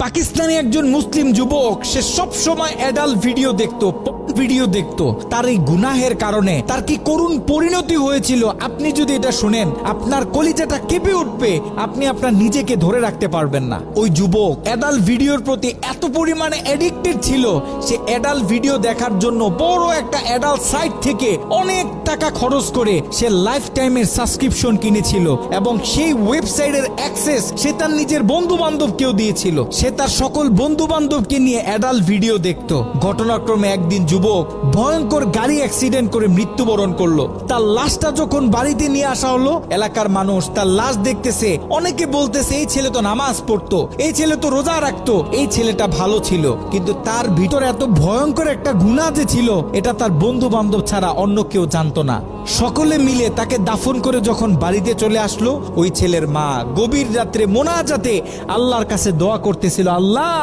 পাকিস্তানি একজন মুসলিম যুবক, সে সব সময় অ্যাডাল্ট ভিডিও দেখতো। তার এই গুনাহের কারণে তার কি করুণ পরিণতি হয়েছিল আপনি যদি এটা শুনেন, আপনার কলিজাটা কেঁপে উঠবে, আপনি আপনার নিজেকে ধরে রাখতে পারবেন না। ওই যুবক অ্যাডাল্ট ভিডিওর প্রতি এত পরিমাণে অ্যাডিক্টেড ছিল, সে অ্যাডাল্ট ভিডিও দেখার জন্য বড় একটা অ্যাডাল্ট সাইট থেকে অনেক টাকা খরচ করে সে লাইফ টাইমের সাবস্ক্রিপশন কিনেছিল এবং সেই ওয়েবসাইটের অ্যাক্সেস সে তার নিজের বন্ধু বান্ধবকেও দিয়েছিল। সে তার সকল বন্ধু বান্ধবকে নিয়ে অ্যাডাল্ট ভিডিও দেখতো। ঘটনাক্রমে একদিন যুবক ভয়ঙ্কর গাড়ি অ্যাক্সিডেন্ট করে মৃত্যুবরণ করলো। তার লাশটা যখন বাড়িতে নিয়ে আসা হলো, এলাকার মানুষ তার লাশ দেখতেছে, অনেকে বলতেছে এই ছেলে তো নামাজ পড়তো, এই ছেলে তো রোজা রাখতো, এই ছেলেটা ভালো ছিল। কিন্তু তার ভিতরে এত ভয়ঙ্কর একটা গুনাহ যে ছিল, এটা তার বন্ধু বান্ধব ছাড়া অন্য কেউ জানতো না। সকলে মিলে তাকে দাফন করে যখন বাড়িতে চলে আসলো, ওই ছেলের মা গভীর রাত্রে মোনাজাতে আল্লাহর কাছে দোয়া করতেছিল, আল্লাহ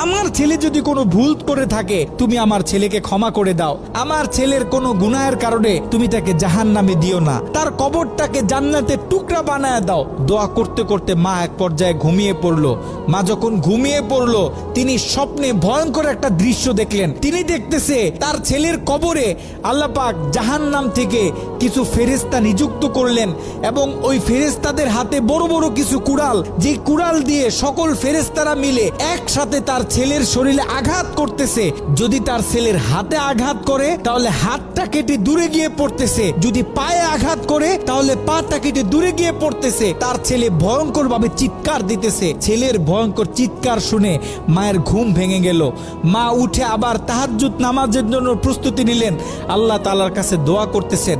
আমার ছেলে যদি কোনো ভুল করে থাকে তুমি আমার ছেলেকে ক্ষমা করে দাও, আমার ছেলের কোনো গুনাহের কারণে তুমি তাকে জাহান্নামে দিও না, তার কবরটাকে জান্নাতের টুকরা বানায় দাও। দোয়া করতে করতে মা এক পর্যায়ে ঘুমিয়ে পড়লো। মা যখন ঘুমিয়ে পড়লো, তিনি স্বপ্নে ভয়ঙ্কর একটা দৃশ্য দেখলেন। তিনি দেখতেছে তার ছেলের কবরে আল্লাহ পাক জাহান্নাম থেকে কিছু ফেরেশতা নিযুক্ত করলেন এবং ওই ফেরেশতাদের হাতে বড় বড় কিছু কুড়াল, যে কুড়াল দিয়ে সকল ফেরেশতারা মিলে একসাথে তার ছেলের শরীরে আঘাত করতেছে। যদি তার ছেলের হাতে আঘাত করে তাহলে হাতটা কেটে দূরে গিয়ে পড়তেছে, যদি পায়ে আঘাত করে তাহলে পাটা কেটে দূরে গিয়ে পড়তেছে। তার ছেলে ভয়ঙ্কর ভাবে চিৎকার দিতেছে। ছেলের ভয়ঙ্কর চিৎকার শুনে মায়ের ঘুম ভেঙে গেল। মা উঠে আবার তাহাজ্জুদ নামাজের জন্য প্রস্তুতি নিলেন, আল্লাহ তাআলার কাছে দোয়া করতেছেন।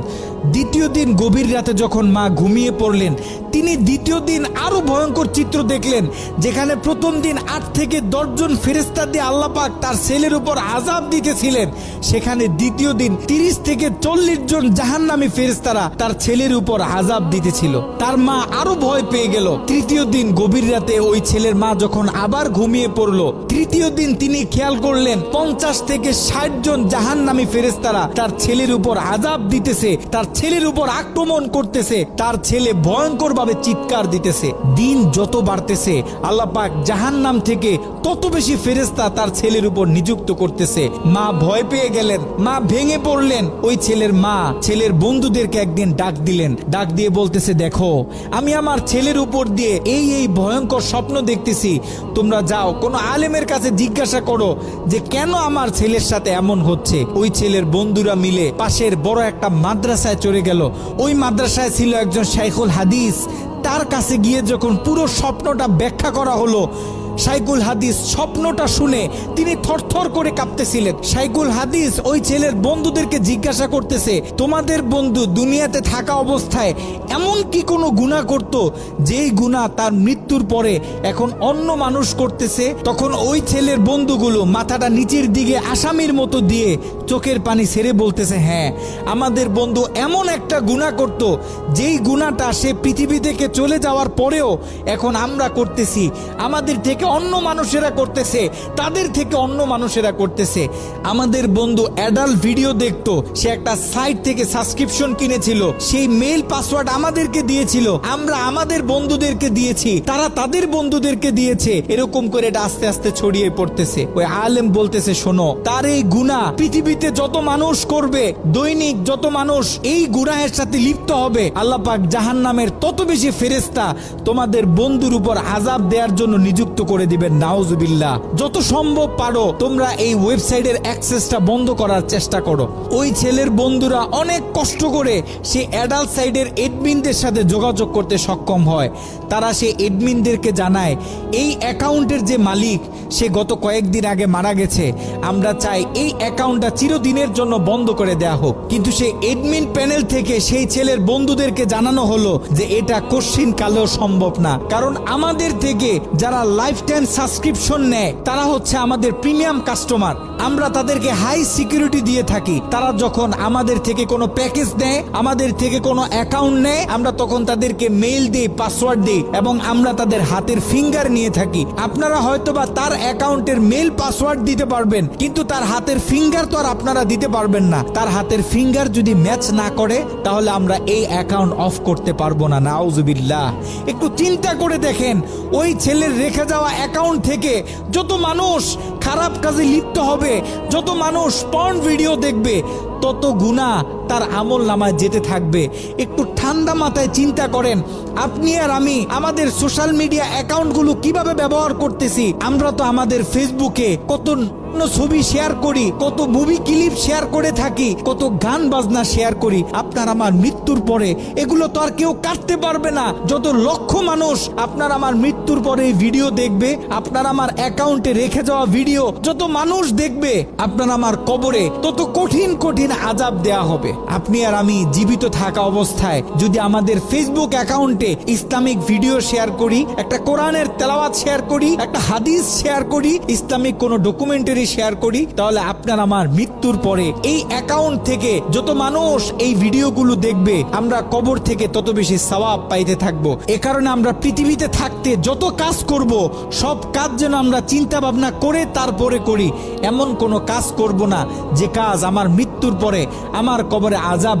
দ্বিতীয় দিন গভীর রাতে যখন মা ঘুমিয়ে পড়লেন, তিনি দ্বিতীয় দিন আরো ভয়ঙ্কর চিত্র দেখলেন, যেখানে প্রথম দিন 8 থেকে 10 জন ফেরেশতা দিয়ে আল্লাহ পাক তার ছেলের উপর আযাব দিতেছিলেন, সেখানে দ্বিতীয় দিন 30 থেকে 40 জন জাহান্নামী ফেরেশতারা তার ছেলের উপর আযাব দিতেছিল। তার মা আরো ভয় পেয়ে গেল। তৃতীয় দিন গভীর রাতে ওই ছেলের মা যখন আবার ঘুমিয়ে পড়লো, তৃতীয় দিন তিনি খেয়াল করলেন 50 থেকে 60 জন জাহান্নামী ফেরেশতারা তার ছেলের উপর আযাব দিতেছে, তার ছেলের উপর আক্রমণ করতেছে, তার ছেলে ভয়ঙ্কর ভাবে চিৎকার দিতেছে। দিন যত বাড়তেছে আল্লাহ পাক জাহান্নাম থেকে তত বেশি ফেরেশতা তার ছেলের উপর নিযুক্ত করতেছে। মা ভয় পেয়ে গেলেন, মা ভেঙে পড়লেন। ওই ছেলের মা ছেলের বন্ধুদেরকে একদিন ডাক দিলেন, ডাক দিয়ে বলতেছে, দেখো আমি আমার ছেলের উপর দিয়ে এই ভয়ঙ্কর স্বপ্ন দেখতেছি, তোমরা যাও কোনো আলেমের কাছে জিজ্ঞাসা করো যে কেন আমার ছেলের সাথে এমন হচ্ছে। ওই ছেলের বন্ধুরা মিলে পাশের বড় একটা মাদ্রাসায় চলে গেল। ওই মাদ্রাসায় ছিল একজন শাইখুল হাদিস। তার কাছে গিয়ে যখন পুরো স্বপ্নটা ব্যাখ্যা করা হলো, শাইখুল হাদিস স্বপ্নটা শুনে তিনি থরথর করে কাঁপতেছিলেন। শাইখুল হাদিস ওই ছেলের বন্ধুদেরকে জিজ্ঞাসা করতেছে, তোমাদের বন্ধু দুনিয়াতে থাকা অবস্থায় এমন কি কোনো গুনাহ করত যেই গুনাহ তার মৃত্যুর পরে এখন অন্য মানুষ করতেছে? তখন ওই ছেলের বন্ধুগুলো মাথাটা নিচের দিকে আসামির মতো দিয়ে চোখের পানি ছেড়ে বলতেছে, হ্যাঁ আমাদের বন্ধু এমন একটা গুনাহ করত যেই গুনাহটা সে পৃথিবী থেকে চলে যাওয়ার পরেও এখন আমরা করতেছি, আমাদের থেকে অন্য মানুষেরা করতেছে, তাদের থেকে অন্য মানুষেরা করতেছে। আমাদের বন্ধু অ্যাডাল্ট ভিডিও দেখতো, সে একটা সাইট থেকে সাবস্ক্রিপশন কিনেছিল, সেই মেইল পাসওয়ার্ড আমাদেরকে দিয়েছিল, আমরা আমাদের বন্ধুদেরকে দিয়েছি, তারা তাদের বন্ধুদেরকে দিয়েছে। এরকম করে এটা আস্তে আস্তে ছড়িয়ে পড়তেছে। ওই আলেম বলতেছে, শোনো, তার এই গুনাহ পৃথিবীতে যত মানুষ করবে, দৈনিক যত মানুষ এই গুনাহের সাথে লিপ্ত হবে, আল্লাহ পাক জাহান্নামের তত বেশি ফেরেশতা তোমাদের বন্ধুর উপর আযাব দেওয়ার জন্য নিযুক্ত করে দিবেন। নাউজুবিল্লাহ। যত সম্ভব পারো তোমরা এই ওয়েবসাইটের অ্যাক্সেসটা বন্ধ করার চেষ্টা করো। ওই ছেলের বন্ধুরা অনেক কষ্ট করে সেই অ্যাডাল্ট সাইটের এডমিনদের সাথে যোগাযোগ করতে সক্ষম হয়। তারা সেই এডমিনদেরকে জানায়, এই অ্যাকাউন্টের যে মালিক সে গত কয়েকদিন আগে মারা গেছে, আমরা চাই এই অ্যাকাউন্টটা চিরদিনের জন্য বন্ধ করে দেয়া হোক। কিন্তু সেই এডমিন প্যানেল থেকে সেই ছেলের বন্ধুদেরকে জানানো হলো যে এটা কশ্চিন কালেও সম্ভব না, কারণ আমাদের থেকে যারা লাইফ টাইম সাবস্ক্রিপশন নেয় তারা হচ্ছে আমাদের প্রিমিয়াম কাস্টমার। আমরা তাদেরকে হাই সিকিউরিটি দিয়ে থাকি। তারা যখন আমাদের থেকে কোনো প্যাকেজ নেয়, আমাদের থেকে কোনো অ্যাকাউন্ট নেয়, আমরা তখন তাদেরকে মেইল দিই, পাসওয়ার্ড দিই এবং আমরা তাদের হাতের ফিঙ্গার নিয়ে থাকি। আপনারা হয়তোবা তার অ্যাকাউন্টের মেইল পাসওয়ার্ড দিতে পারবেন, কিন্তু তার হাতের ফিঙ্গার তো আর আপনারা দিতে পারবেন না। তার হাতের ফিঙ্গার যদি ম্যাচ না করে তাহলে আমরা এই অ্যাকাউন্ট অফ করতে পারবো না। নাউজুবিল্লাহ। একটু চিন্তা করে দেখেন, ওই ছেলের রেখে যাওয়া অ্যাকাউন্ট থেকে যত মানুষ খারাপ কাজে লিপ্ত হবে, যত মানুষ পর্ন ভিডিও দেখবে, তত গুনাহ তার আমল নামায় যেতে থাকবে। একটু ঠান্ডা মাথায় চিন্তা করেন, আপনি আর আমি আমাদের সোশ্যাল মিডিয়া অ্যাকাউন্টগুলো কিভাবে ব্যবহার করতেছি। আমরা তো আমাদের ফেসবুকে কত ছবি শেয়ার করি, কত মুভি ক্লিপ শেয়ার করে থাকি, কত গান বাজনা শেয়ার করি। আপনার আমার মৃত্যুর পরে এগুলো তো আর কেউ কাটতে পারবে না। যত লক্ষ মানুষ আপনার আমার মৃত্যুর পরে এই ভিডিও দেখবে, আপনার আমার অ্যাকাউন্টে রেখে যাওয়া ভিডিও যত মানুষ দেখবে, আপনার আমার কবরে তত কঠিন কঠিন আযাব দেয়া হবে। আপনি আর আমি জীবিত থাকা অবস্থায় যদি আমাদের ফেসবুক অ্যাকাউন্টে ইসলামিক ভিডিও শেয়ার করি, একটা কোরআনের তেলাওয়াত শেয়ার করি, একটা হাদিস শেয়ার করি, ইসলামিক কোনো ডকুমেন্টারি শেয়ার করি, তাহলে আপনার আমার মৃত্যুর পরে এই অ্যাকাউন্ট থেকে যত মানুষ এই ভিডিওগুলো দেখবে, আমরা কবর থেকে তত বেশি সওয়াব পাইতে থাকবো। এ কারণে আমরা পৃথিবীতে থাকতে যত কাজ করব, সব কাজ যেন আমরা চিন্তা ভাবনা করে তারপরে করি। এমন কোনো কাজ করব না যে কাজ আমার মৃত্যুর পরে আমার কবরে আযাব